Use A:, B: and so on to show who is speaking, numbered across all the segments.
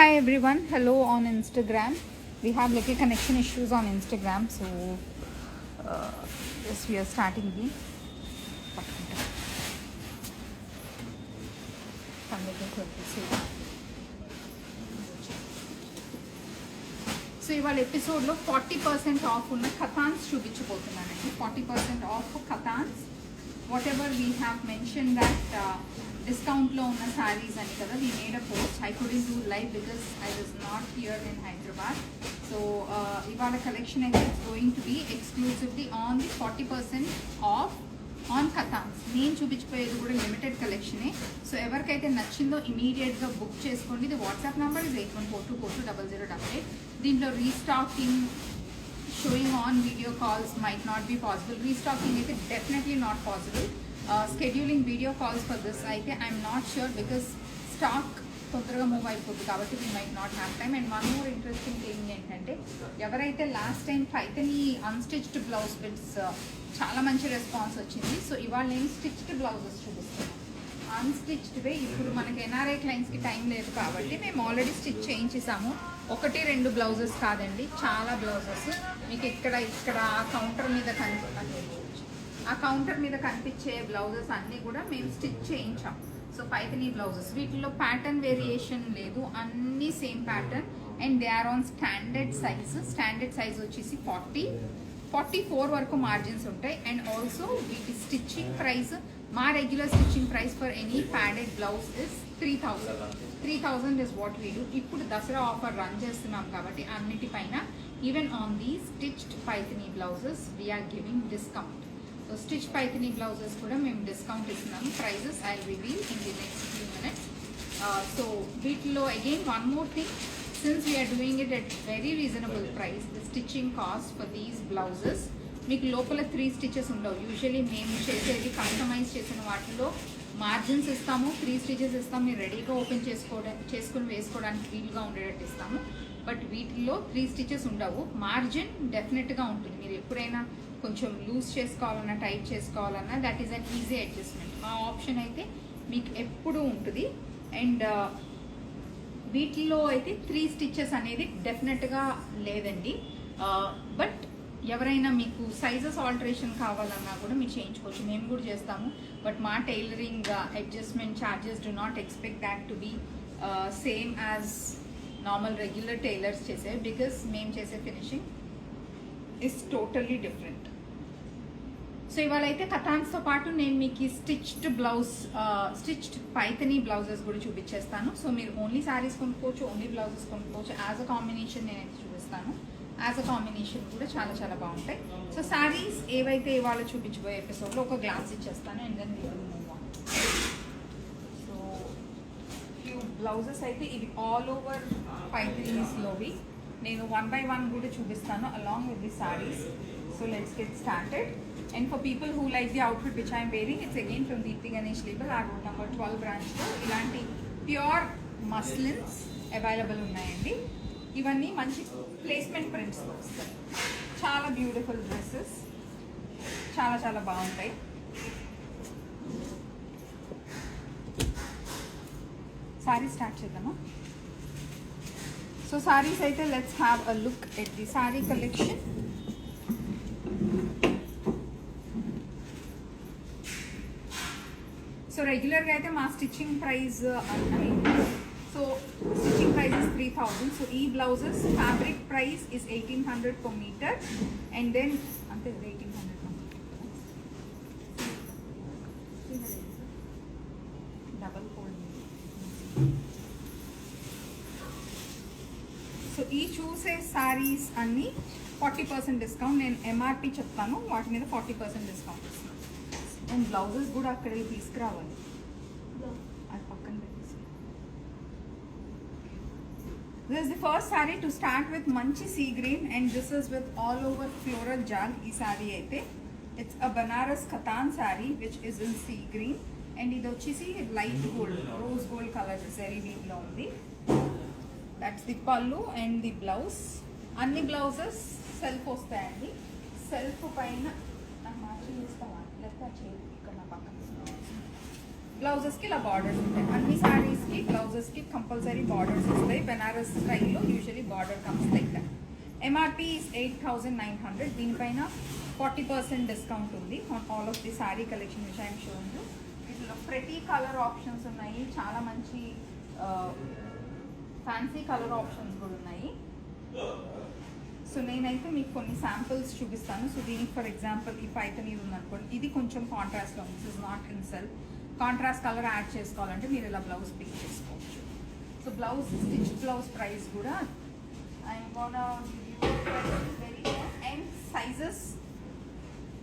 A: Hi everyone, hello on Instagram. We have little connection issues on Instagram, so yes, we are starting the so ఇవాళ ఎపిసోడ్లో 40% off ఉన్న ఖతాన్స్ చూపించబోతున్నానండి. 40% off katans, whatever we have mention that డిస్కౌంట్లో ఉన్న శారీస్ అని కదా. We made a post. I couldn't do live because I was not here in Hyderabad. So ఇవాళ collection అయితే it's going to be exclusively on the 40% off on katans. నేను చూపించిపోయేది కూడా limited కలెక్షనే. So ఎవరికైతే నచ్చిందో ఇమీడియట్గా బుక్ చేసుకోండి. ఇది వాట్సాప్ నెంబర్ ఇస్ 8142420088. దీంట్లో restocking, showing on video calls might not be possible. Restocking అయితే definitely not possible. Scheduling video calls for this అయితే I'm not sure because stock తొందరగా మూవ్ అయిపోతుంది కాబట్టి we might not have time. And one more interesting thing ఏంటంటే, ఎవరైతే last time Paithani unstitched blouse bits చాలా మంచి response వచ్చింది. సో ఇవాళ నేను స్టిచ్డ్ బ్లౌజెస్ చూపిస్తాను. అన్స్టిచ్డ్వే ఇప్పుడు మనకి ఎన్ఆర్ఐ క్లయింట్స్కి టైం లేదు కాబట్టి మేము ఆల్రెడీ స్టిచ్ చేయించేసాము. 1-2 బ్లౌజెస్ కాదండి, చాలా బ్లౌజెస్ మీకు ఇక్కడ ఆ కౌంటర్ మీద కనిపించే బ్లౌజెస్ అన్నీ కూడా మేము స్టిచ్ చేయించాం. సో పైథనీ బ్లౌజెస్, వీటిలో ప్యాటర్న్ వేరియేషన్ లేదు, అన్నీ same pattern. And they are on standard size. Standard size వచ్చేసి 44 వరకు మార్జిన్స్ ఉంటాయి. అండ్ ఆల్సో వీటి స్టిచ్చింగ్ ప్రైస్, మా regular stitching price for any padded blouse is 3000 is what we do. ఇప్పుడు Dasara offer run చేస్తున్నాం కాబట్టి అన్నిటిపైన even on the stitched Paithani blouses we're giving discount. So stitch Paithani blouses కూడా మేము డిస్కౌంట్ ఇస్తున్నాము. Prices I reveal in the next few minutes. So వీటిలో again one more thing, since we're doing it at very reasonable price, the stitching cost for these blouses మీకు లోపల 3 stitches ఉండవు. Usually మేము చేసేది customise చేసిన వాటిలో margins ఇస్తాము, 3 stitches ఇస్తాము. మీరు రెడీగా ఓపెన్ చేసుకుని వేసుకోవడానికి వీలుగా ఉండేటట్టు ఇస్తాము. బట్ వీటిల్లో 3 స్టిచెస్ ఉండవు. మార్జిన్ డెఫినెట్గా ఉంటుంది. మీరు ఎప్పుడైనా కొంచెం లూజ్ చేసుకోవాలన్నా, టైట్ చేసుకోవాలన్నా that is an easy adjustment. ఆ ఆప్షన్ అయితే మీకు ఎప్పుడూ ఉంటుంది. అండ్ వీటిలో అయితే 3 స్టిచెస్ అనేది డెఫినెట్గా లేదండి. బట్ ఎవరైనా మీకు సైజెస్ ఆల్టరేషన్ కావాలన్నా కూడా మీరు చేయించుకోవచ్చు, మేము కూడా చేస్తాము. బట్ మా tailoring adjustment charges do not expect that to be same as normal regular tailors చేసే, బికాస్ మేము చేసే finishing is totally different. So ఇవాళ అయితే కథాన్స్తో పాటు నేను మీకు స్టిచ్డ్ పైథనీ బ్లౌజెస్ కూడా చూపించేస్తాను. సో మీరు ఓన్లీ శారీస్ కొనుక్కోవచ్చు, ఓన్లీ బ్లౌజెస్ కొనుక్కోవచ్చు. యాజ్ అ కాంబినేషన్ నేనైతే చూపిస్తాను. యాజ్ అ కాంబినేషన్ కూడా చాలా చాలా బాగుంటాయి. సో శారీస్ ఏవైతే ఇవాళ చూపించబోయే ఎపిసోడ్లో ఒక గ్లాస్ ఇచ్చేస్తాను. And then move on. So few blouses అయితే ఇవి ఆల్ ఓవర్ పైథనీస్లోవి. నేను 1 by 1 కూడా చూపిస్తాను along with the saris. So let's get started. And for people who like the outfit which I'm wearing, it's again from Deepti Ganesh label, ఆ road number 12 బ్రాంచ్లో ఇలాంటి pure muslins available ఉన్నాయండి. ఇవన్నీ మంచి ప్లేస్మెంట్ ప్రింట్స్లో వస్తాయి. చాలా బ్యూటిఫుల్ డ్రెస్సెస్, చాలా చాలా బాగుంటాయి. సారీ స్టార్ట్ చేద్దామా? సో సారీస్ అయితే let's have a look at the sari collection. So రెగ్యులర్గా అయితే మా స్టిచ్చింగ్ ప్రైస్ అన్నాయి. So stitching price is 3000. So ఈ blouses fabric price is 1800 per meter. And then అంతే 1800 డబల్ ఫోల్డ్. సో ఈ చూసే శారీస్ అన్నీ 40% డిస్కౌంట్. నేను ఎంఆర్పి చెప్తాను, వాటి మీద 40% డిస్కౌంట్ ఇస్తాను. అండ్ బ్లౌజెస్ కూడా అక్కడ తీసుకురావాలి, అది పక్కన పెట్టేసి. This is the first sari to start with, మంచి sea green. And this is with all over floral jaal. ఈ శారీ అయితే it's a Banaras katan sari which is in sea green. And ఇది వచ్చేసి light gold, rose gold colour zari వీవ్లో ఉంది. That's the pallu and the blouse. అన్ని blouses self వస్తాయండి. Self పైన మ్యాచింగ్ చేస్తావా లేకపోతే ఇక్కడ నా పక్కన బ్లౌజెస్కి ఇలా బార్డర్స్ ఉంటాయి. అన్ని శారీస్కి బ్లౌజెస్కి కంపల్సరీ బార్డర్స్ వస్తాయి. బెనారస్ స్టైల్లో usually border comes like that. MRP is 8,900. దీనిపైన 40% డిస్కౌంట్ ఉంది on all of the sari collection which I'm showing you. వీటిలో ప్రతి కలర్ ఆప్షన్స్ ఉన్నాయి, చాలా మంచి ఫ్యాన్సీ కలర్ ఆప్షన్స్ కూడా ఉన్నాయి. సో నేనైతే మీకు కొన్ని శాంపిల్స్ చూపిస్తాను. సో దీనికి ఫర్ ఎగ్జాంపుల్ ఈ పైథనీ ఉందనుకోండి, ఇది కొంచెం కాంట్రాస్ట్లో ఉంది. This is not in self. Contrast colour add చేసుకోవాలంటే మీరు ఇలా బ్లౌజ్ పిక్ చేసుకోవచ్చు. So blouse stitch blouse price కూడా I'm gonna very and sizes,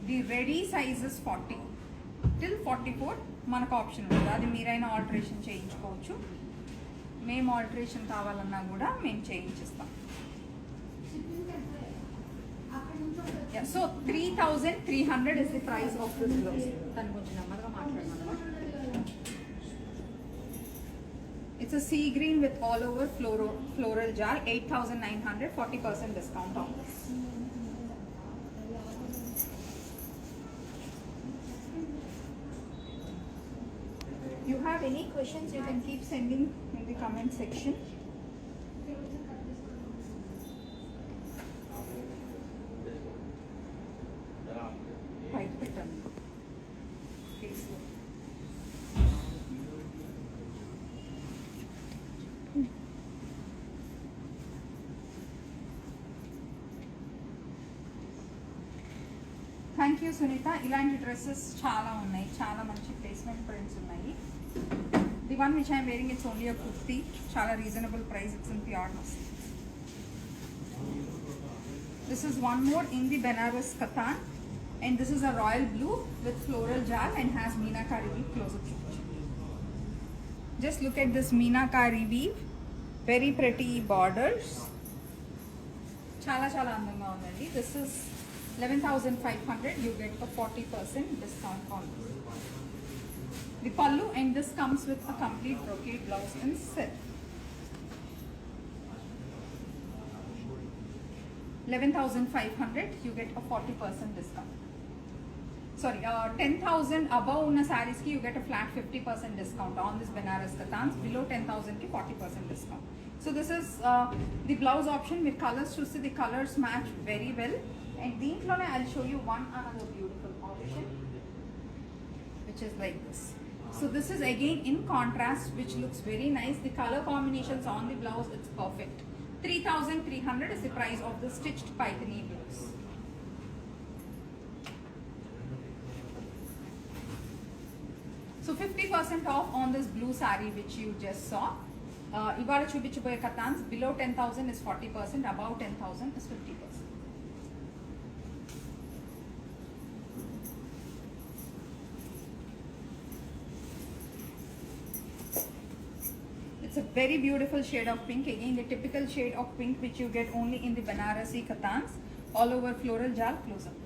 A: the ready sizes 40 till 44 మనకు ఆప్షన్ ఉంటుంది. అది మీరైనా ఆల్టరేషన్ చేయించుకోవచ్చు. మేము ఆల్టరేషన్ కావాలన్నా కూడా మేము చేయించిస్తాం. So 3,300 is the price of this blouse. దాని కొంచెం నెమ్మదిగా మాట్లాడమన్నా. It's a sea green with all over floral jar. 8,900, 40% discount on this. You have any questions, you can keep sending in the comment section. Right button. Thank you Sunitha. ఇలాంటి dresses చాలా ఉన్నాయి, చాలా మంచి placement prints ఉన్నాయి. The one which I'm wearing it's only a kurti, చాలా reasonable price. It's in pure muslin. This is one more in the Benares katan and this is a royal blue with floral jal and has meenakari weave. Close up picture. Just look at this meenakari weave, very pretty borders, chala andanga undandi. This is 11,500. You get a 40% discount on this. The pallu, and this comes with a complete brocade blouse in silk. 11,500. You get a 40% discount. Sorry, 10,000 above unna sarees ki you get a flat 50% discount on this Benaras Kathans. Below 10,000 ki 40% discount. So this is the blouse option with colors. To see the colors match very well. And deetlone I'll show you one another beautiful option, which is like this. So this is again in contrast, which looks very nice. The color combinations on the blouse, it's perfect. 3,300 is the price of the stitched Pythony blouse. So 50% off on this blue saree which you just saw. Ivala chupichupoye katans, below 10,000 is 40%, above 10,000 is 50%. It's a very beautiful shade of pink. Again, the typical shade of pink which you get only in the Banarasi Kathans. All over floral jal. Close up.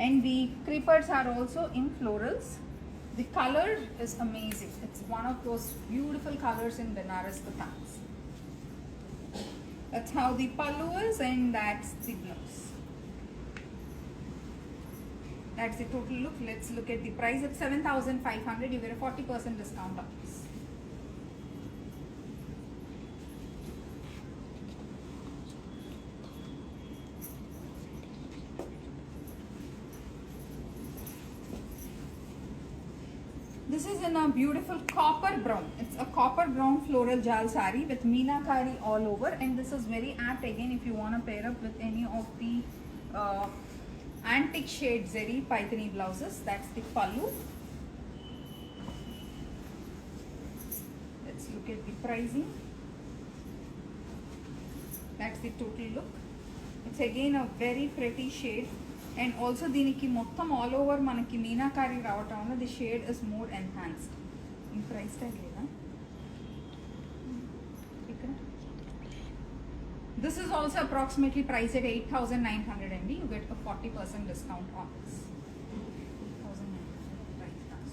A: And the creepers are also in florals. The color is amazing. It's one of those beautiful colors in Benaras Kathans. That's how the pallu is, and that's the blouse. That's the total look. Let's look at the price. It's 7,500. You get a 40% discount on this. This is in a beautiful copper brown. It's a copper brown floral jal saree with meenakari all over, and this is very apt again if you want to pair up with any of the antique shade zeri Pythony blouses. That's the pallu. Let's look at the pricing. That's the total look. It's again a very pretty shade. And also దీనికి మొత్తం all over మనకి మీనాకారి రావటం వల్ల the shade is more enhanced. ఈ price tag లేదా ఇక్కడ? This is also approximately priced at 8,900 MB. You get a 40% discount on this. 8,900 price tag.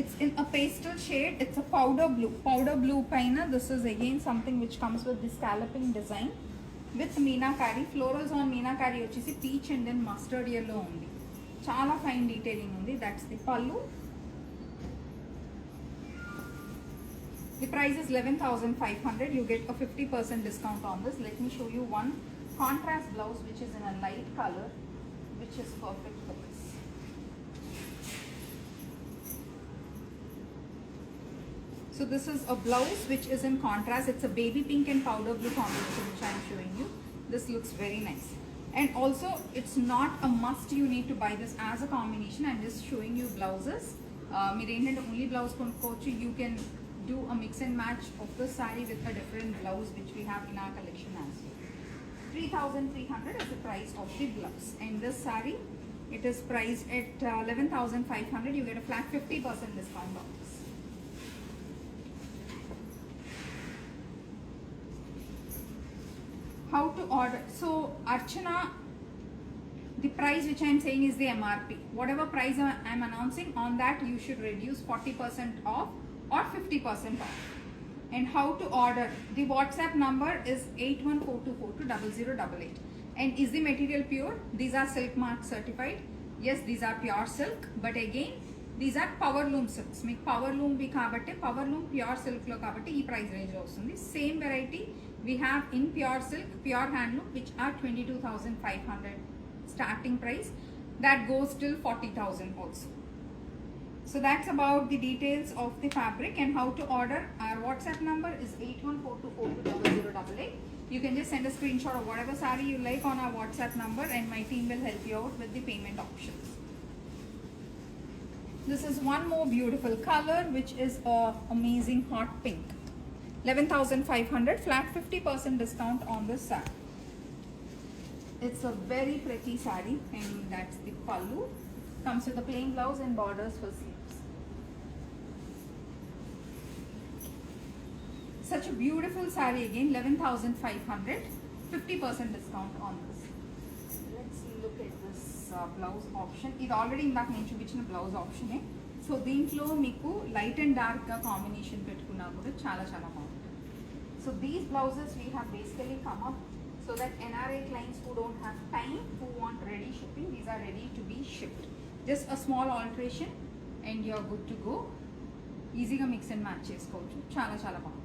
A: It's in a pastel shade. It's a powder blue. Powder blue paina. This is again something which comes with the scalloping design. With meenakari. Florals on meenakari వచ్చేసి peach and then mustard yellow ఉంది. చాలా fine detailing ఉంది. That's the pallu. The price is 11,500. You get a 50% discount on this. Let me show you one contrast blouse which is in a light color, which is perfect for this. So this is a blouse which is in contrast. It's a baby pink and powder blue combination which I am showing you. This looks very nice. And also it's not a must you need to buy this as a combination. I'm just showing you blouses. Meer entante only blouse konukochu. You can do a mix and match of the saree with a different blouse which we have in our collection as well. 3,300 is the price of the blouse. And this saree, it is priced at 11,500. You get a flat 50% discount on this. How to order? So Archana, the price which I am saying is the MRP. Whatever price I am announcing, on that you should reduce 40% off or 50% off. And how to order? The WhatsApp number is 8142420088. And is the material pure? These are silk mark certified. Yes, these are pure silk, but again these are power loom silks. Meek power loom bhi kabatte power loom pure silk lo kabatte ee price range lo vastundi. Same variety we have in pure silk, pure handloom, which are 22,500 starting price. That goes till 40,000 also. So that's about the details of the fabric and how to order. Our WhatsApp number is 8142420088. You can just send a screenshot of whatever saree you like on our WhatsApp number and my team will help you out with the payment options. This is one more beautiful color which is a amazing hot pink. 11,500, flat 50% discount on this saree. It's a very pretty saree and that's the pallu. Comes with a plain blouse and borders for sleeves. Such a beautiful saree again, 11,500, 50% discount on this. Let's look at this blouse option. It already indak nenu chupichina blouse option e. So deentlo meeku light and dark ga combination pettukunna kuda chala baaguntadi. So these blouses we have basically come up so that NRI clients who don't have time, who want ready shipping, these are ready to be shipped. Just a small alteration and you're good to go. Easy ga mix and match chesukochu. Chala baaguntadi.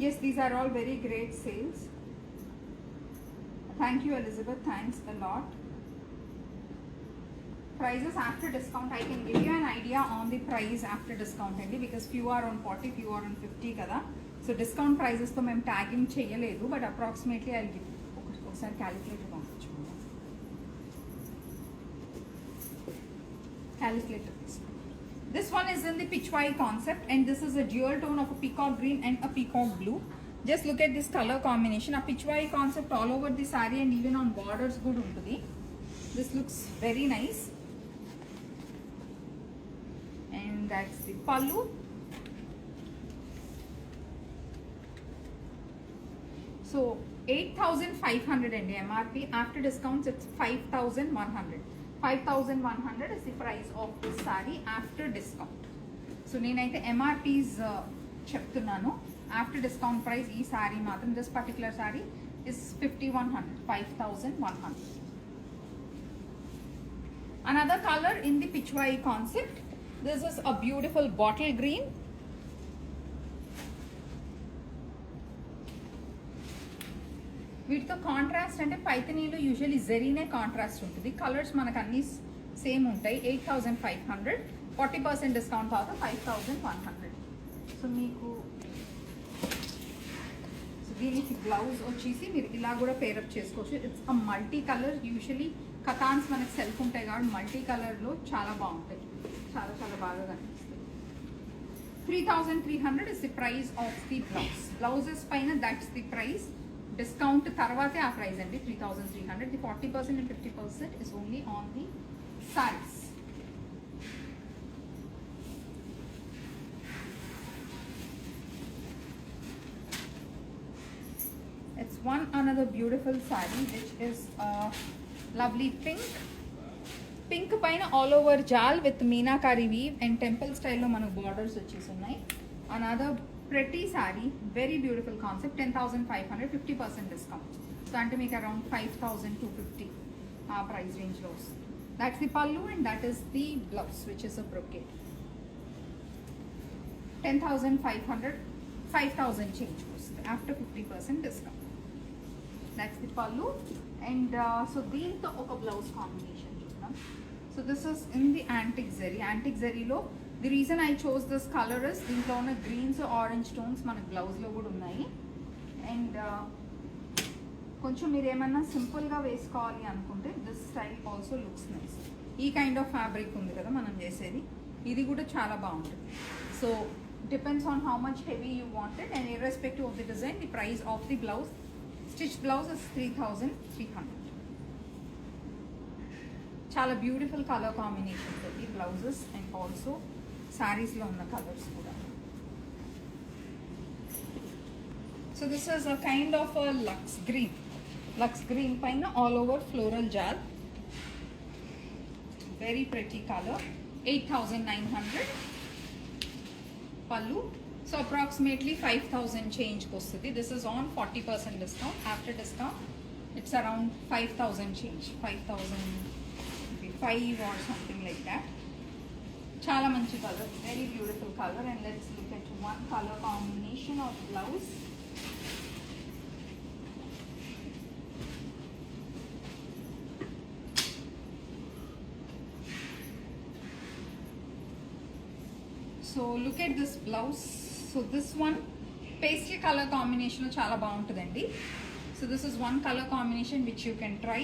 A: Yes, these are all very great sales. Thank you, Elizabeth. Thanks a lot. Prices after discount, I can give you an idea on the price after discount only because few are on 40, few are on 50 kada. So discount prices to mem tagging cheyaledu, but approximately I'll give you. Okasari calculator panchachunda. Calculator. This one is in the pitchwai concept and this is a dual tone of a peacock green and a peacock blue. Just look at this color combination. A pitchwai concept all over the saree and even on borders good untadi. This looks very nice. And that's the pallu. So 8,500 and MRP. After discounts it's 5,100. 5,100 is the price of this saree after discount. So nenaithe MRPs cheptunnanu. After discount price ee saree matram, this particular saree is 5,100. 5,100. Another color in the pitchwai concept. This is a beautiful bottle green. వీటితో contrast అంటే పైథనీలో usually జెరీనే contrast ఉంటుంది. Colours మనకు అన్ని same ఉంటాయి. 8,500, 40% discount తర్వాత 5,100. So మీకు దీనికి blouse వచ్చేసి మీరు ఇలా కూడా పేరప్ చేసుకోవచ్చు. It's a multi colour. Usually katans మనకి సెల్ఫ్ ఉంటాయి కాబట్టి మల్టీ కలర్లో చాలా బాగుంటాయి. చాలా బాగా కనిపిస్తుంది. 3,300 is the price of the blouse. Blouses పైన దట్స్ ది ప్రైస్. డిస్కౌంట్ తర్వాతే ఆ ప్రైస్ అండి 3,300. The 40% and 50% is only on the sarees. one another beautiful saree which is lovely pink పైన all over jaal with meenakari weave and temple స్టైల్లో మనకు borders వచ్చేసి ఉన్నాయి. Another pretty sari, very beautiful concept. 10,500, 50% discount. So అంటే మీకు అరౌండ్ 5,250 ఆ price రేంజ్లో వస్తుంది. That's the pallu and that is the blouse which is a brocade. 10,500, 5,000 change వస్తుంది after 50% discount. That's the pallu and so దీంతో ఒక బ్లౌజ్ కాంబినేషన్ చూద్దాం. So this is in the antique zari. Antique జరీలో the reason I chose this colour is దీంట్లో ఉన్న Greens orange tones మన బ్లౌజ్లో కూడా ఉన్నాయి. అండ్ కొంచెం మీరు ఏమన్నా సింపుల్గా వేసుకోవాలి అనుకుంటే this style also looks nice. ఈ కైండ్ ఆఫ్ ఫ్యాబ్రిక్ ఉంది కదా మనం చేసేది, ఇది కూడా చాలా బాగుంటుంది. So depends on how much heavy you wanted and irrespective of the design the price of the blouse stitch blouse is 3,300. చాలా బ్యూటిఫుల్ కలర్ కాంబినేషన్స్ ఈ బ్లౌజెస్ అండ్ ఆల్సో శారీస్లో ఉన్న కలర్స్ కూడా. So this is a kind of a lux green పైన all over floral జాల్, very pretty colour. 8,900 pallu. So approximately 5,000 చేంజ్కి వస్తుంది. This is on 40% discount. After discount it's around 5,000 change, 5,005 or something like that. చాలా మంచి కలర్, very beautiful colour. And let's look at one colour combination of blouse. So look at this blouse. So this one paisley colour combination చాలా బాగుంటుందండి. So this is one colour combination which you can try.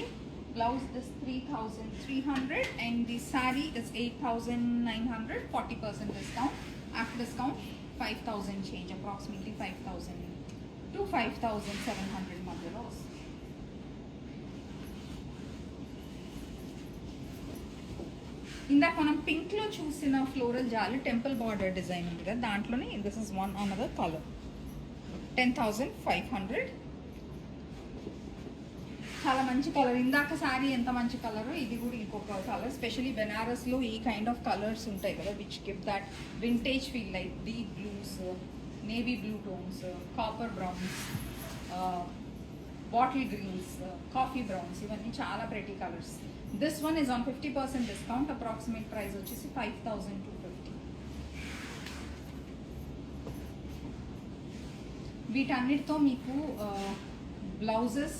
A: Blouse is 3,300 and the saree is 8,900, 40% discount. After discount 5,000 change, approximately 5,000 to 5,700 మధ్యలో వస్తుంది. ఇందాక మనం పింక్లో చూసిన floral జాలి temple border design ఉంది కదా, దాంట్లోనే this is one another colour. 10,500. చాలా మంచి కలర్. ఇందాక శారీ ఎంత మంచి కలర్, ఇది కూడా ఇంకొక కలర్. స్పెషలీ బెనారస్లో ఈ కైండ్ ఆఫ్ కలర్స్ ఉంటాయి కదా which give that vintage feel, like deep blues, navy blue tones, copper browns, bottle greens, coffee browns, ఇవన్నీ చాలా pretty colours. This one is on 50% discount. Approximate price వచ్చేసి 5,250. వీటన్నిటితో మీకు blouses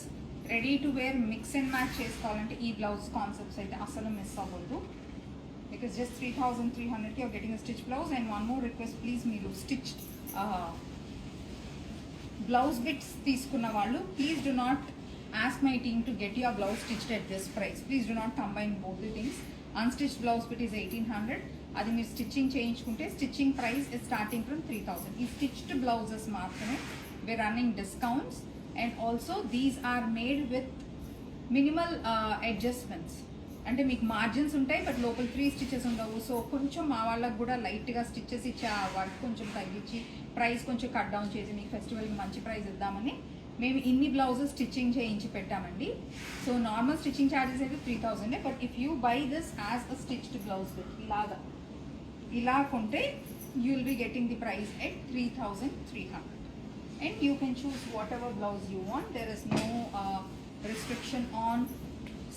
A: ready to wear mix and match చేసుకోవాలంటే ఈ blouse concepts అయితే అసలు miss అవ్వద్దు. బికాస్ జస్ట్ 3,300కి are getting a stitch blouse. And one more request, please మీరు స్టిచ్ బ్లౌజ్ బిట్స్ తీసుకున్న వాళ్ళు please do not ask my team to get your blouse stitched at this price. Please do not combine both the things. Unstitch blouse bit is 1,800. అది మీరు stitching చేయించుకుంటే stitching price is starting from 3,000. ఈ stitched blouses మాత్రమే we running discounts. And also these are made with minimal adjustments. అంటే మీకు margins ఉంటాయి but లోపల 3 stitches ఉండవు. సో కొంచెం మా వాళ్ళకు కూడా లైట్గా స్టిచెస్ ఇచ్చి ఆ వర్క్ కొంచెం తగ్గించి ప్రైస్ కొంచెం కట్ డౌన్ చేసి మీకు ఫెస్టివల్కి మంచి ప్రైస్ ఇద్దామని మేము ఇన్ని బ్లౌజెస్ స్టిచ్చింగ్ చేయించి పెట్టామండి. సో నార్మల్ స్టిచ్చింగ్ ఛార్జెస్ అయితే 3,000. But if you by this as a stitched blouse with ఇలా కొంటే you will be getting the price at 3,300. And you can choose whatever blouse you want. There is no restriction on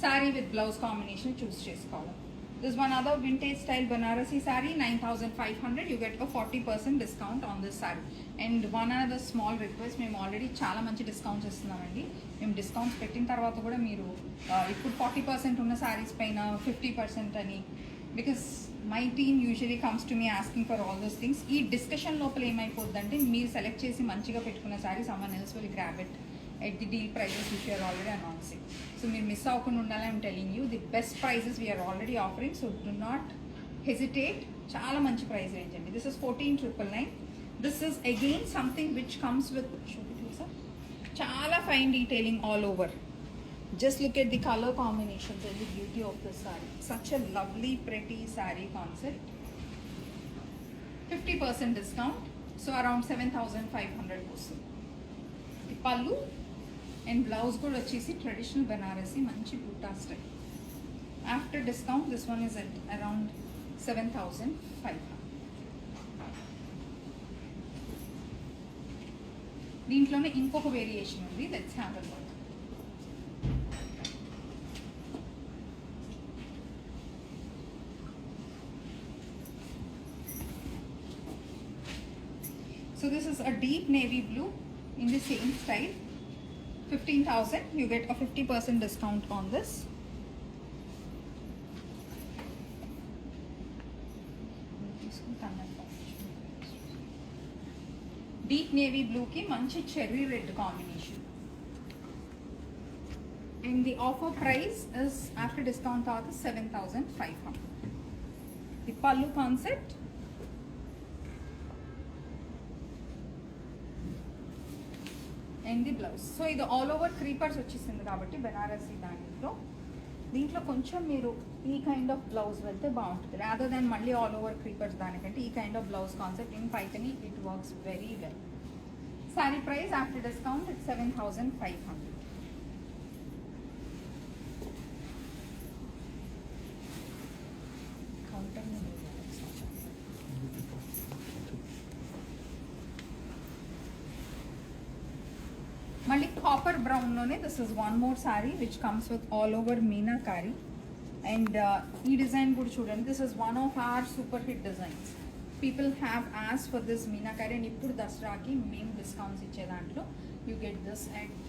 A: saree with blouse combination choose cheskovalam. This one other vintage style Banarasi saree, 9,500. You get a 40% discount on this saree. And one other small request, మేము already చాలా మంచి discounts ఇస్తున్నామండి. మేము discounts పెట్టిన తర్వాత కూడా మీరు ఇప్పుడు 40% ఉన్న శారీస్ పైన 50% అని, because my team usually comes to me asking for all those things. ఈ డిస్కషన్ లోపల ఏమైపోద్దంటే మీరు సెలెక్ట్ చేసి మంచిగా పెట్టుకున్న sari someone else will grab it at the deal prices which you're already announcing. So మీరు మిస్ అవ్వకుండా ఉండాలి. I'm telling you the best prices we're already offering. So do not hesitate. చాలా మంచి ప్రైస్ రేంజ్ అండి. This is 14,999. This is again something which comes with చాలా fine detailing all over. Just look at the color combinations and the beauty of the saree. Such a lovely, pretty saree concept. 50% discount. So around 7,500 also. The pallu and blouse కూడా వచ్చేసి traditional Banarasi మంచి బూటా style. After discount this one is at around 7,500. దీంట్లోనే ఇంకొక variation ఉంది, let's have a look. So this is a deep navy blue in the same style. 15,000. You get a 50% discount on this. Deep navy blue ki manchi cherry red combination. And the offer price is after discount out 7,500. The pallu concept. And the blouse. So ఇది all over creepers వచ్చేసింది కాబట్టి బెనారసీ దీంట్లో కొంచెం మీరు ఈ kind of blouse వెళ్తే బాగుంటుంది, rather than మళ్ళీ ఆల్ ఓవర్ క్రీపర్స్ దానికంటే ఈ kind of blouse concept in Paithani it works very well. Sari price after discount it 7,500. మళ్ళీ కాపర్ బ్రౌన్లోనే this is one more sari which comes with all over meenakari. And ఈ design కూడా చూడండి, this is one of our super hit designs. People have as for this meenakari and ఇప్పుడు దసరాకి మేము discounts ఇచ్చే దాంట్లో you get this at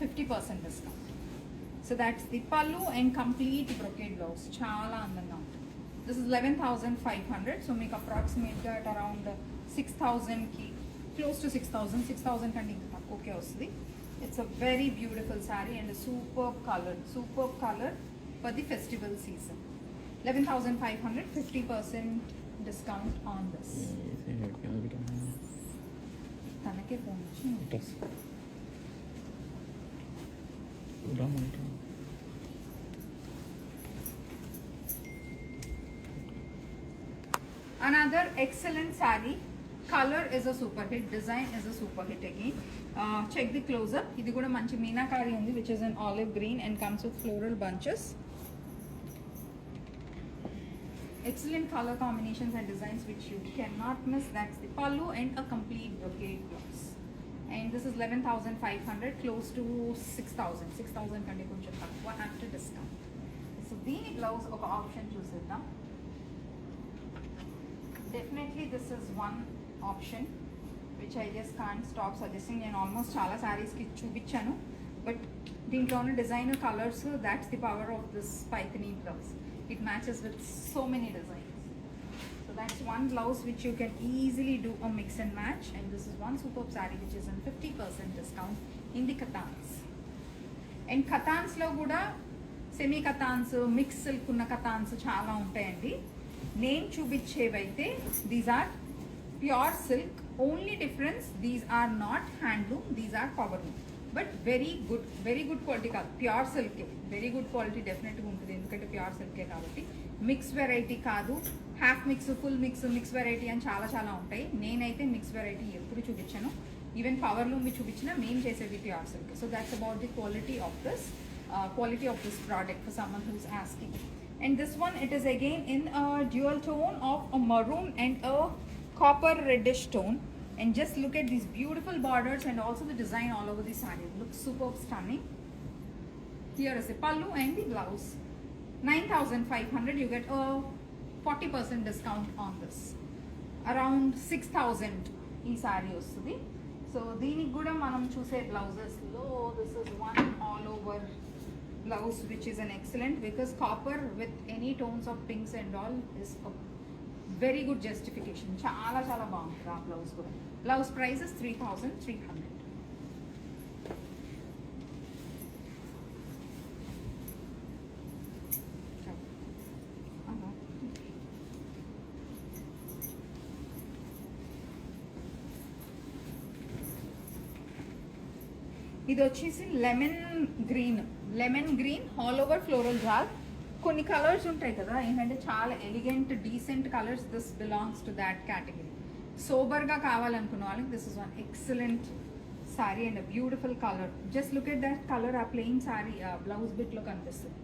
A: 50% discount. So that's the pallu and complete brocade blouse, చాలా అందంగా ఉంటుంది. This is 11,500. సో మీకు అప్రాక్సిమేట్గా అట్ అరౌండ్ 6,000కి close to 6,000 కంటే ఇంకా తక్కువకే వస్తుంది. It's a very beautiful sari and super colour for the festival season. 11,500, 50% discount on this. తనకే phone వచ్చి another excellent saree. Color is a super hit, design is a super hit again. Check the close-up. Idi kuda manchi meenakari undi which is in olive green and comes with floral bunches. Excellent color combinations and designs which you cannot miss. That's the pallu and a complete brocade blouse. And this is 11,500, close to 6,000. 6,000 కంటే కొంచెం తక్కువ after discount. So దీని blouse ఒక option చూసేద్దాం. Definitely this is one option which I just can't stop suggesting. నేను almost చాలా శారీస్కి చూపించాను, బట్ దీంట్లో ఉన్న designer colours, that's the power of this Paithani blouse. It matches with so many designs. So that's one blouse which you can easily do a mix and match. And this is one super sari which is on 50% discount in the katans. And కతాన్స్లో కూడా semi కతాన్స్, mix silk ఉన్న కతాన్స్ చాలా ఉంటాయండి. నేను చూపించేవైతే these are pure silk. Only difference these are not handloom, these are power loom. But very good quality కాదు, pure సిల్కే. Very good quality డెఫినెట్గా ఉంటుంది ఎందుకంటే ప్యూర్ సిల్కే కాబట్టి. మిక్స్ వెరైటీ కాదు, half mix, full mix variety అని చాలా ఉంటాయి. నేనైతే మిక్స్ వెరైటీ ఎప్పుడు చూపించాను, ఈవెన్ పవర్ లూమ్ చూపించినా మేము చేసేది pure silk. So that's about the quality of this product for someone who's asking. And this one, it is again in a dual tone of a maroon and a copper reddish tone. And just look at these beautiful borders and also the design all over the saree. It looks super stunning. Here is the pallu and the blouse. 9,500, you get a 40% discount on this. Around 6,000 ee saree ostudi. So deeniki kuda manam choose blouses lo, this is one all over blouse which is an excellent, because copper with any tones of pinks and all is a very good justification. చాలా బాగుంటుంది ఆ blouse కూడా. Blouse price is 3,300. ఇది వచ్చేసి lemon green all over floral jaal. కొన్ని colours ఉంటాయి కదా ఏంటంటే చాలా elegant decent colours, this belongs to that category. సోబర్గా కావాలనుకున్న వాళ్ళకి this is one excellent saree and a beautiful color. Just look at that color, a plain saree blouse bit lo kanipistundi.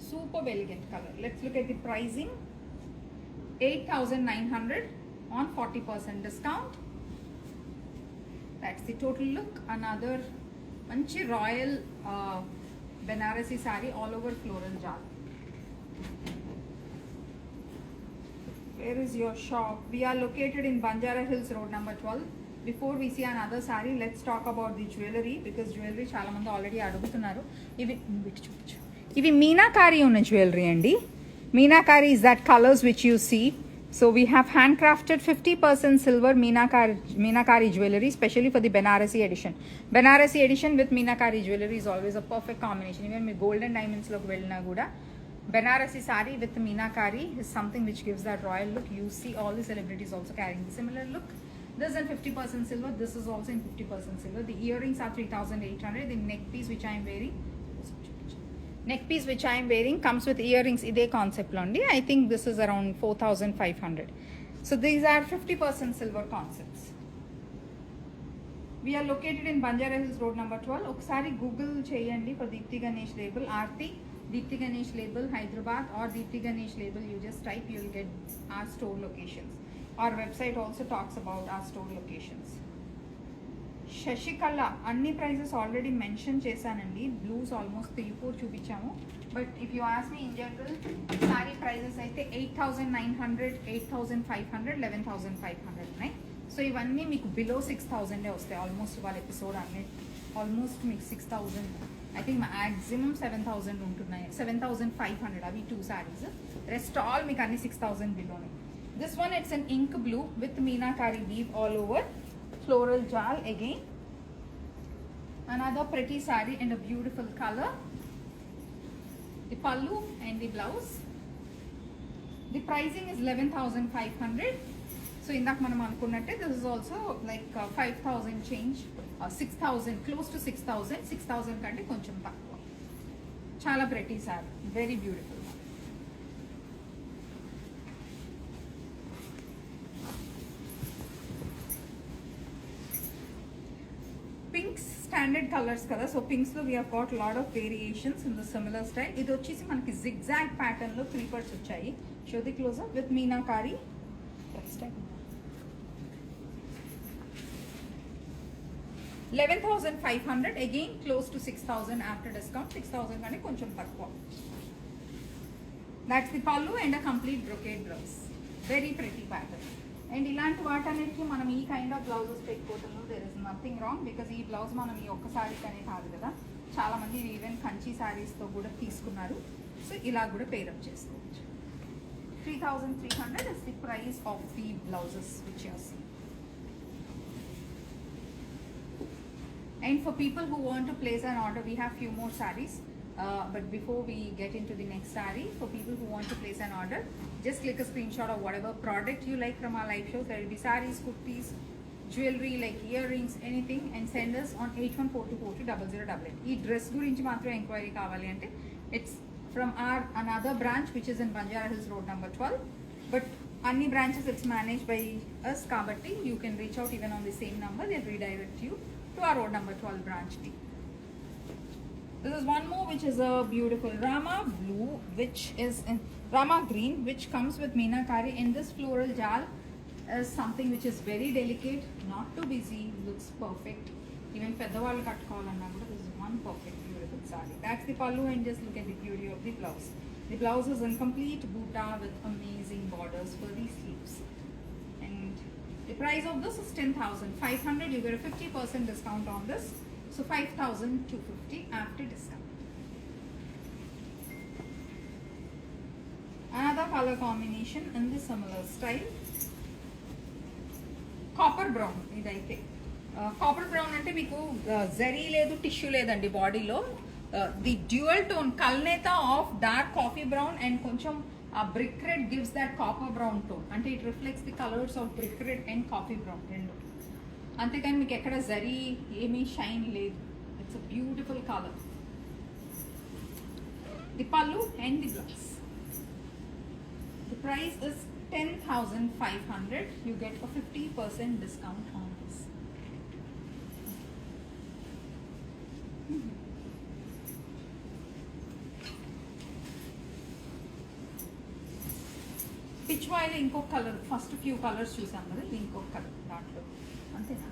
A: Super elegant color. Let's look at the pricing. 8,900 on 40% discount. That's the total look. Another manchi royal Banarasi saree all over floral jal. Where is your shop? We are located in Banjara Hills Road number 12. Before we see another saree, let's talk about the jewelry, because jewelry చాలా మంది already అడుగుతున్నారు. ఇవి మీనాకారి ఉన్న jewellery అండి. Meenakari is that colors which you see. So we have handcrafted 50% silver Meenakari jewelry, especially for the Banarasi edition. Banarasi edition with Meenakari jewelry is always a perfect combination. Even with gold and diamonds look velna kuda, Banarasi saree with Meenakari is something which gives that royal look. You see all the celebrities also carrying the similar look. This is in 50% silver. This is also in 50% silver. The earrings are 3,800. The neck piece which I am wearing comes with earrings. Ide concept londi. I think this is around 4,500. So these are 50% silver concepts. We are located in Banjara Hills Road number 12. Oksari Google cheyandi for Deepti Ganesh label. Aarti Deepti Ganesh label Hyderabad or Deepti Ganesh label. You just type, you will get our store locations. Our website also talks about our store locations. Shashikala, అన్ని prices already mention చేశానండి. Blouses almost 3-4 చూపించాము. But if you ask me in general sari prices అయితే 8,900, 8,500, 11,500 ఉన్నాయి. So ఇవన్నీ మీకు below 6,000 వస్తాయి. Almost వాళ్ళ episode అన్ని ఆల్మోస్ట్ మీకు 6,000, ఐ థింక్ మ్యాక్సిమం 7,000 ఉంటున్నాయి. 7,500 అవి 2 సారీస్. రెస్ట్ ఆల్ మీకు అన్ని 6,000 బిలోనే. This one, it's an ink blue with Meenakari weave all over. Floral jal again. Another pretty saree and a beautiful color. The pallu and the blouse. The pricing is 11,500. So indak manam anukunnatte, this is also like 5,000 change, 6,000, close to 6,000. 6,000 kante koncham takku. Chala pretty saree, very beautiful. Pinks standard colors kada, so pinks lo we have got a lot of variations in the similar style. Idi vachesi manaki zigzag pattern lo creepers vachayi. Show the close up with Meenakari. Next time 11,500, again close to 6,000 after discount. 6,000 kani koncham takku. That's the pallu and a complete brocade blouse. Very pretty pattern. And ఇలాంటి వాటన్నిటికీ మనం ఈ kind of blouses పెట్టుకోవటంలో there is nothing wrong, because ఈ blouse మనం ఈ ఒక్క శారీకనే కాదు కదా, చాలామంది ఈవెన్ కంచి శారీస్తో కూడా తీసుకున్నారు. సో ఇలా కూడా పేరప్ చేసుకోవచ్చు. 3,300 is the price of the blouses which you see. And for people who want to place an order, we have few more sarees. But before we get into the next saree, for people who want to place an order, just click a screenshot of whatever product you like from our live shows. There will be sarees, kurtis, jewelry like earrings, anything, and send us on 8142420088. Ee dress gurinchi maatram inquiry kavali ante it's from our another branch which is in Banjara Hills Road number 12. But any branches it's managed by us kabatti you can reach out even on the same number. They'll redirect you to our road number 12 branch. This is one more which is a beautiful Rama blue, which is in Rama green, which comes with Meenakari. In this floral jal is something which is very delicate, not too busy, looks perfect. Even peddavallu kattukovalanna kuda this is one perfect beautiful saree. That's the pallu, and just look at the beauty of the blouse. The blouse is in complete butta with amazing borders for the sleeves. And the price of this is 10,500. You get a 50% discount on this. So 5,250 after discount. Another color combination in the similar style. Copper brown. Idaithe copper brown ante meeku zari ledu tissue ledandi body lo. The dual tone kalneta of dark coffee brown and koncham brick red gives that copper brown tone. Ante it reflects the colors of brick red and coffee brown rendu. అంతేకాని మీకు ఎక్కడ జరీ ఏమీ shine లేదు. It's a beautiful colour. The pallu and the blouse. The price is 10,500. You get a 50% discount on this. Peach voile ఇంకొక colour, first few colours చూసాం కదా, ఇది ఇంకొక కలర్ దాంట్లో, అంతేనా?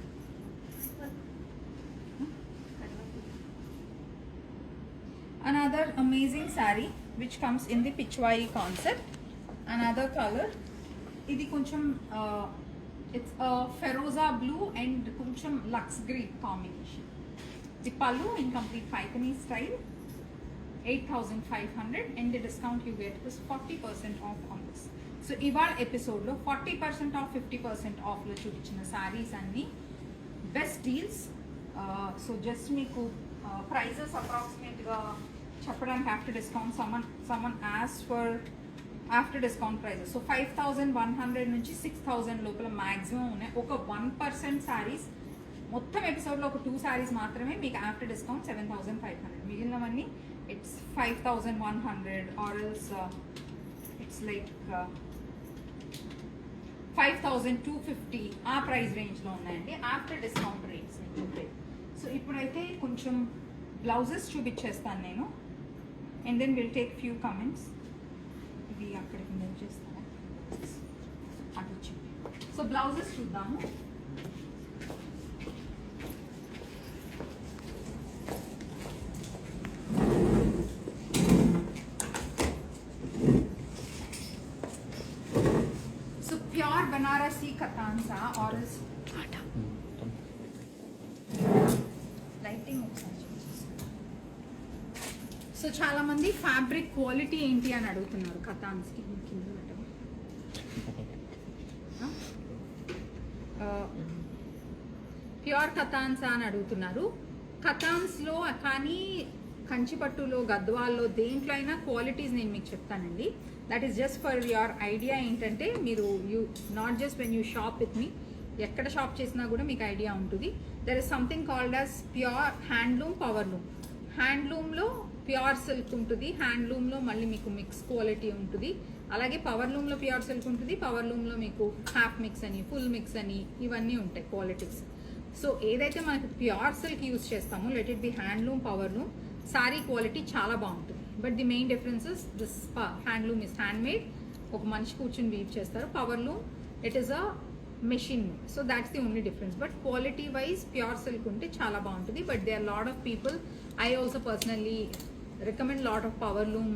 A: Another amazing saree which comes in the pichwai concept. Another color, ఇది కొంచెం it's a feroza blue and కొంచెం lux green combination. The pallu in complete paithani style, 8,500, and the discount you get is 40% off on this. So ఇవాళ episode లో 40% off 50% off లో చూపించిన సారీస్ అన్ని best deals. So just మీకు prices approximate గా చెప్పడానికి after discount someone as per after discount prices. So 5,100 నుంచి 6,000 లోపల మ్యాక్సిమం ఉన్నాయి. ఒక 1% సారీస్ మొత్తం ఎపిసోడ్లో ఒక 2 సారీస్ మాత్రమే మీకు ఆఫ్టర్ డిస్కౌంట్ 7,500. మిగిలినవన్నీ it's 5,100 or else it's like 5,250 ఆ ప్రైస్ రేంజ్లో ఉన్నాయండి ఆఫ్టర్ డిస్కౌంట్ రేట్స్ నేను చెప్పేది. సో ఇప్పుడైతే కొంచెం బ్లౌజెస్ చూపించేస్తాను నేను, and then will take few comments. ఇది అక్కడికి మూవ్ చేస్తాను, అటు చెప్పి. సో బ్లౌజెస్ చూద్దాము. సో ప్యూర్ బనారసి కతాన్సా ఆర్ లైటింగ్ ఒకసారి. సో చాలా మంది ఫ్యాబ్రిక్ క్వాలిటీ ఏంటి అని అడుగుతున్నారు కతాన్స్కి. ప్యూర్ కతాన్స్ అని అడుగుతున్నారు. కతాన్స్లో కానీ కంచిపట్టులో, గద్వాల్లో, దేంట్లో అయినా క్వాలిటీస్ నేను మీకు చెప్తానండి. That is just for your idea. ఏంటంటే మీరు not just when you shop with me, ఎక్కడ షాప్ చేసినా కూడా మీకు ఐడియా ఉంటుంది. There is something called as pure handloom, power. హ్యాండ్లూమ్లో ప్యూర్ సిల్క్ ఉంటుంది, హ్యాండ్లూమ్లో మళ్ళీ మీకు మిక్స్ క్వాలిటీ ఉంటుంది. అలాగే పవర్లూమ్లో ప్యూర్ సిల్క్ ఉంటుంది, పవర్లూమ్లో మీకు హాఫ్ మిక్స్ అని, ఫుల్ మిక్స్ అని, ఇవన్నీ ఉంటాయి క్వాలిటీస్. సో ఏదైతే మనకు ప్యూర్ సిల్క్ యూజ్ చేస్తామో, let it be handloom, powerloom, sari quality చాలా బాగుంటుంది. But the main differences, this handloom is hand made, ఒక మనిషి కూర్చొని వీవ్ చేస్తారు. Powerloom it is a machine. So that's the only difference. But quality wise pure silk ఉంటే చాలా బాగుంటుంది. But they are lot of people, I also personally recommend lot of powerloom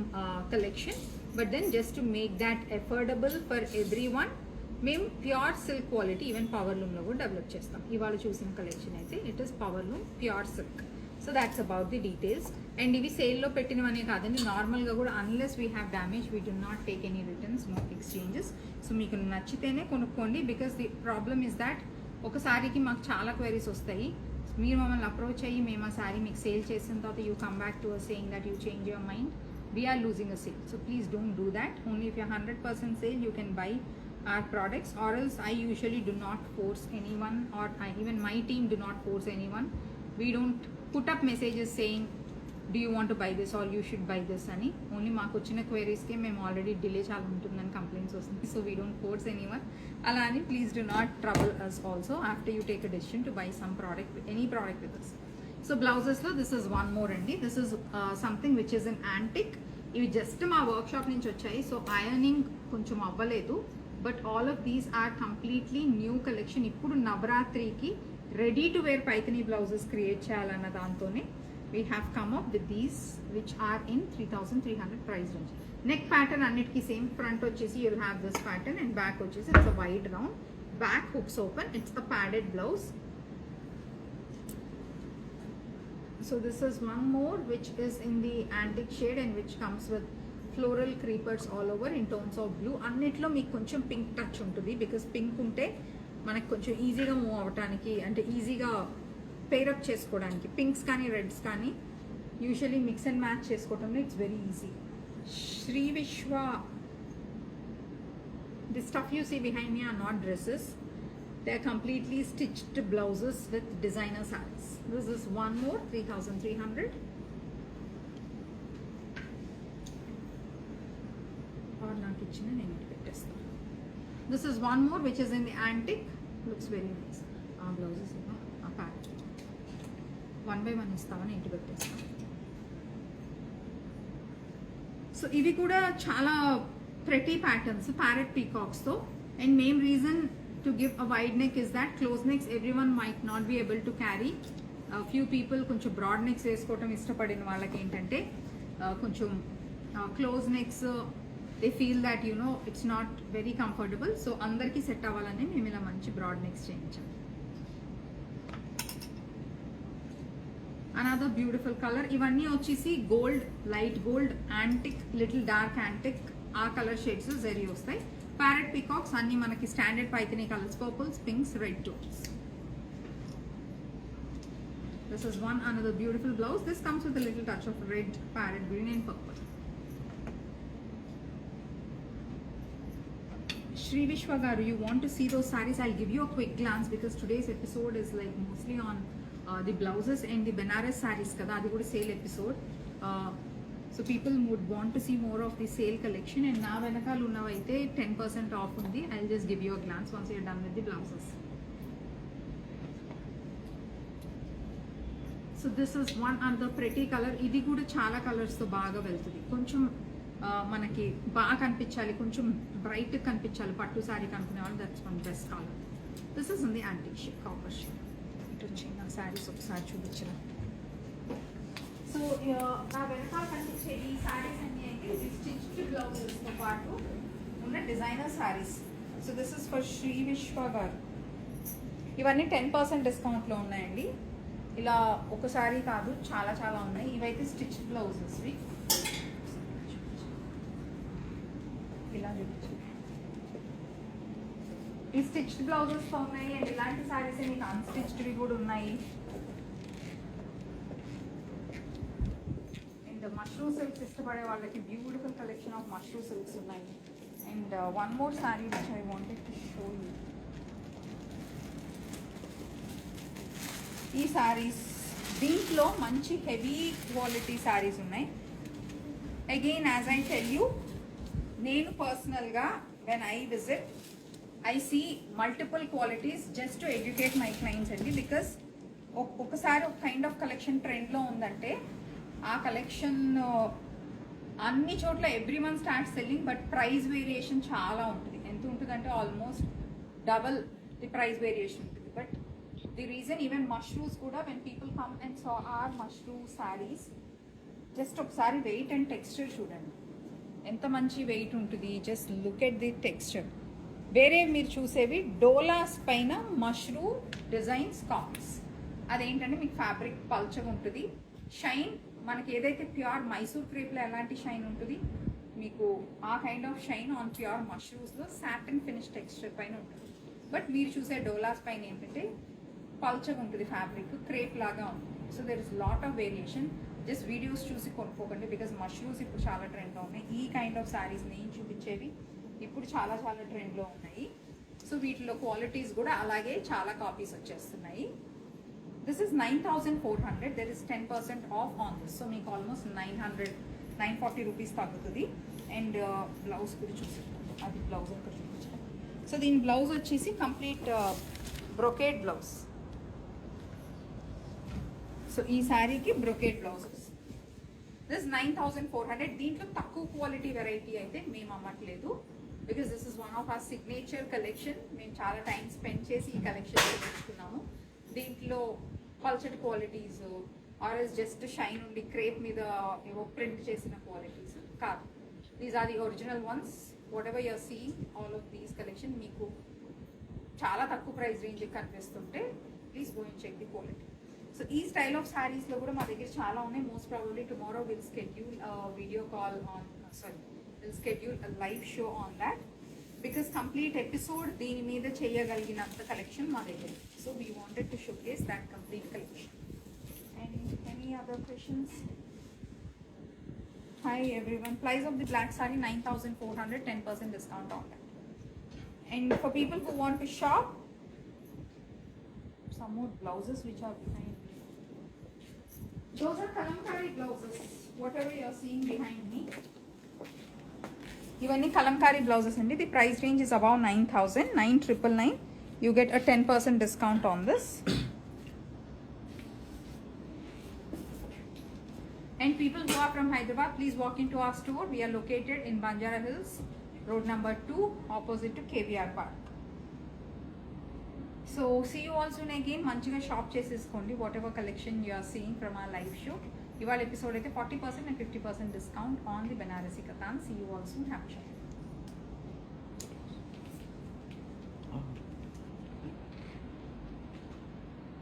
A: collection, but then just to make that affordable for everyone, మేము pure silk quality even పవర్లూమ్లో కూడా develop చేస్తాం. ఇవాళ చూసిన collection అయితే it is powerloom pure silk. So that's about the details. And ఇవి సేల్లో పెట్టినవనే కాదండి, నార్మల్గా కూడా unless we have damage we do not take any returns, no exchanges. So మీకు నచ్చితేనే కొనుక్కోండి. Because the problem is that ఒక సారీకి మాకు చాలా క్వైరీస్ వస్తాయి. మీరు మమ్మల్ని అప్రోచ్ అయ్యి మేము ఆ సారీ మీకు సేల్ చేసిన తర్వాత you come back to us saying that you change your mind, we're losing a sale. So please don't do that. Only if you 100% sale you can buy our products, or else I usually do not force anyone, or even my team do not force anyone. We don't put up messages saying do you want to buy this or you should buy this అని. Only మాకు వచ్చిన క్వైరీస్కి మేము already delay చాలా ఉంటుందని complaints వస్తుంది. So we don't force anyone. అలా అని please do not trouble us also after you take a decision to buy some product, any product with us. So బ్లౌజెస్లో దిస్ ఇస్ వన్ మోర్ అండి. This is something which is an antique. ఇవి just మా workshop నుంచి వచ్చాయి. So ironing కొంచెం అవ్వలేదు. But all of these are completely new collection. ఇప్పుడు నవరాత్రికి ready to wear Paithani blouses create చేయాలన్న దాంతోనే we have come up with these which are in 3,300 price range. Neck pattern అన్నిటికీ సేమ్. ఫ్రంట్ వచ్చేసి you'll have this pattern and back వచ్చేసి it's a wide round, back hooks open, it's a padded blouse. So this is one more which is in the antique shade and which comes with floral creepers all over in tones of blue. అన్నిట్లో మీకు కొంచెం pink touch ఉంటుంది, because pink ఉంటే మనకు కొంచెం ఈజీగా move అవ్వటానికి, అంటే ఈజీగా పేరప్ చేసుకోవడానికి. పింక్స్ కానీ రెడ్స్ కానీ యూజువలీ మిక్స్ అండ్ మ్యాచ్ చేసుకోవటంలో it's very easy. Shri Vishwa, the stuff you see behind me are not dresses, they are completely stitched blouses with designer saris. This is one more 3,300. ఆర్ నాకు ఇచ్చిన నేను ఇటు పెట్టేస్తాను. This is one more which is in the antique, looks very nice. ఆ blouses ఆ pattern 1 by 1 ఇస్తామని ఇంటి పెట్టేస్తాం. సో ఇవి కూడా చాలా ప్రెటీ ప్యాటర్న్స్ ప్యారెట్ పీకాక్స్తో. And main reason to give a wide neck is that close necks everyone might not be able to carry. Few people కొంచెం బ్రాడ్ నెక్స్ వేసుకోవటం ఇష్టపడిన వాళ్ళకి ఏంటంటే కొంచెం close necks they feel that it's not very comfortable. So అందరికీ set అవ్వాలని మేము ఇలా మంచి బ్రాడ్ నెక్స్ చేయించాం. Another beautiful colour. ఇవన్నీ వచ్చేసి gold, light gold, antique, little dark antique, ఆ కలర్ షేడ్స్ జరీ వస్తాయి. ప్యారెట్ పీకాక్స్ అన్ని మనకి standard Paithani colours, purples, pinks, red tones. This is one another beautiful blouse. This comes with a little touch of red, parrot green and purple. Shri Vishwa garu, you want to see those sarees? I'll give you a quick glance because today's episode is like mostly on the blouses and the Benares sarees kada, adi kuda sale episode. So people would want to see more of the sale collection, and na venakal unnavaithe 10% off undi. I'll just give you a glance once you're done with the blouses. So this is one and pretty colour. ఇది కూడా చాలా కలర్స్తో బాగా వెళ్తుంది. కొంచెం మనకి బాగా కనిపించాలి, కొంచెం బ్రైట్ కనిపించాలి పట్టు శారీ కనుక్కునే వాళ్ళు, that's one best colour. This is ఉంది యాంటిక్ షేడ్, కాపర్ షేడ్. ఇటు చిన్న శారీస్ ఒకసారి చూపించిన. సో నా వెనకాల కనిపించే ఈ శారీస్ అన్నీ అయితే స్టిచ్డ్ బ్లౌజెస్తో పాటు ఉన్న designer saris. So this is for Shri Vishwa garu. ఇవన్నీ 10% డిస్కౌంట్లో ఉన్నాయండి. ఇలా ఒకసారి కాదు, చాలా చాలా ఉన్నాయి. ఇవైతే స్టిచ్ బ్లౌజెస్. ఇలా చూపించు, ఈ స్టిచ్డ్ బ్లౌజెస్ ఉన్నాయి. అండ్ ఇలాంటి సారీస్ మీకు అన్స్టిచ్డ్వి కూడా ఉన్నాయి. అండ్ మష్రూమ్ సిల్క్స్ ఇష్టపడే వాళ్ళకి beautiful collection of mushroom silks ఉన్నాయి. And one more sari which I wanted to show you. ఈ శారీస్ దీంట్లో మంచి హెవీ క్వాలిటీ శారీస్ ఉన్నాయి. Again as I tell you, నేను పర్సనల్గా when I visit I see multiple qualities just to educate my clients అండి. Because ఒకసారి ఒక కైండ్ ఆఫ్ కలెక్షన్ ట్రెండ్లో ఉందంటే ఆ కలెక్షన్ అన్ని చోట్ల every one start selling, but price variation చాలా ఉంటుంది. ఎంత ఉంటుందంటే almost double the price variation ఉంటుంది. But the reason even mushrooms kuda, when people come and saw our mushroom sarees, just ఒకసారి వెయిట్ అండ్ టెక్స్చర్ చూడండి, ఎంత మంచి వెయిట్ ఉంటుంది. Just look at the texture. వేరే మీరు చూసేవి డోలాస్ పైన మష్రూమ్ డిజైన్స్ కాప్స్. అదేంటంటే మీకు ఫ్యాబ్రిక్ పల్చగా ఉంటుంది. షైన్ మనకి ఏదైతే ప్యూర్ మైసూర్ క్రేప్లో ఎలాంటి షైన్ ఉంటుంది, మీకు ఆ kind of shine on pure మష్రూమ్స్లో సాటిన్ ఫినిష్ టెక్స్చర్ పైన ఉంటుంది. బట్ మీరు చూసే డోలాస్ పైన ఏంటంటే పల్చగా ఉంటుంది, ఫ్యాబ్రిక్ క్రేప్ లాగా ఉంటుంది. So there is lot of variation. Just videos చూసి కొనుక్కోకండి, బికాస్ మష్రూమ్స్ ఇప్పుడు చాలా ట్రెండ్లో ఉన్నాయి. ఈ కైండ్ ఆఫ్ శారీస్ నేను చూపించేవి ఇప్పుడు చాలా చాలా ట్రెండ్లో ఉన్నాయి. సో వీటిలో క్వాలిటీస్ కూడా అలాగే చాలా కాపీస్ వచ్చేస్తున్నాయి. This is 9,400. There is 10% of on this. So మీకు ఆల్మోస్ట్ 940 రూపీస్ తగ్గుతుంది. అండ్ బ్లౌజ్ కూడా చూసుకుంటాం, అది బ్లౌజ్ ఒకటి చూపించాలి. సో దీని బ్లౌజ్ వచ్చేసి కంప్లీట్ బ్రొకేట్ బ్లౌజ్. సో ఈ శారీకి బ్రొకేట్ బ్లౌజెస్. దిస్ 9,400. దీంట్లో తక్కువ క్వాలిటీ వెరైటీ అయితే మేము అమ్మట్లేదు, because this is one of our signature collection. మేము చాలా టైం స్పెండ్ చేసి ఈ కలెక్షన్ తెచ్చుకున్నాము. దీంట్లో పల్చటి క్వాలిటీస్ ఆర్ఎస్ జస్ట్ షైన్ ఉండి క్రేప్ మీద ఏవో ప్రింట్ చేసిన క్వాలిటీస్ కాదు. These are the original ones. Whatever you're seeing all of these collection మీకు చాలా తక్కువ ప్రైస్ రేంజ్కి కనిపిస్తుంటే please go and check the quality. So ఈ స్టైల్ ఆఫ్ శారీస్లో కూడా మా దగ్గర చాలా ఉన్నాయి. Most probably tomorrow will schedule video call on will schedule live show on that, because complete episode దీని మీద చేయగలిగినంత కలెక్షన్ మా దగ్గర. So we wanted to showcase that complete collection. And any other questions? Hi everyone. Price of the black saree 9,400, 10% discount on that. And for people who want to shop, some more blouses which are behind me. Those are kalamkari blouses. Whatever you are seeing behind me. Ivanni kalamkari blouses andi. The price range is above 9,000, 9,999. You get a 10% discount on this. far from Hyderabad, please walk into our store. We are located in Banjara Hills, road number 2, opposite to KVR Park. So see you all soon again. మంచిగా shop చేసేసుకోండి whatever collection you are seeing from our live show. ఇవాళ episode అయితే 40% and 50% discount on the Banarasi Katan. See you all soon. Happy shopping.